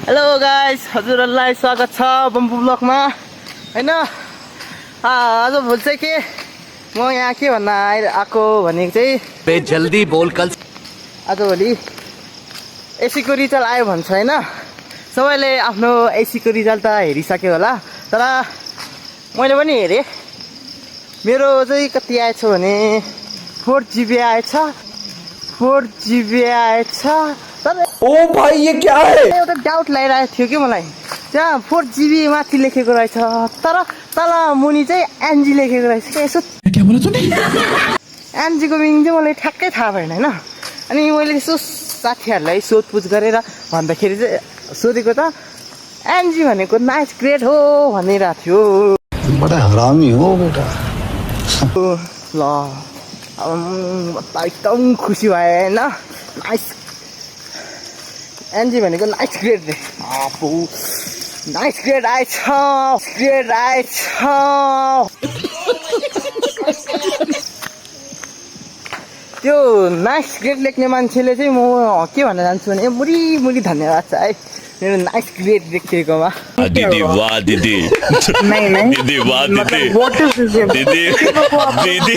Hello guys, हजुरहरूलाई स्वागत छ बम्बु ब्लगमा हैन। आज भोलि चाहिँ के म यहाँ के भन्न आएको भनेको चाहिँ बे जल्दी बोल कल आजभोलि एसीको रिजल्ट आयो भन्छ हैन। सबैले आफ्नो एसीको रिजल्ट त हेरिसक्यो होला, तर मैले पनि हेरेँ। मेरो चाहिँ कति आएछ भने 4 GB आएछ, 4 GB आएछ। तर ओ भाई ये क्या है? एउटा डाउट लागिरहेको थियो कि मलाई, त्यहाँ 4 GB माथि लेखेको रहेछ, तर तल मुनि चाहिँ एनजी लेखेको रहेछ। यसो क्या बोला तूने? एनजीको मिनिङ चाहिँ मलाई ठ्याक्कै थाहा भएन होइन। अनि मैले यसो साथीहरूलाई सोधपुछ गरेर भन्दाखेरि चाहिँ सोधेको त एनजी भनेको नाइस ग्रेड हो भनिरहेको थियो। बड़ा हरामी हो बेटा। ल अब म त एकदम खुसी भएँ होइन। नाइस एनजी भनेको नाइस ग्रेड रे। आफू नाइस ग्रेड आएछ, ग्रेड आएछ। त्यो नाइस ग्रेड लेख्ने मान्छेले चाहिँ म के भन्न चाहन्छु भने मुरी मुरी धन्यवाद छ है मेरो नाइस ग्रेड लेखेकोमा। दीदी वाह दीदी नहीं दीदी वाह दीदी व्हाट इज दिस दीदी दीदी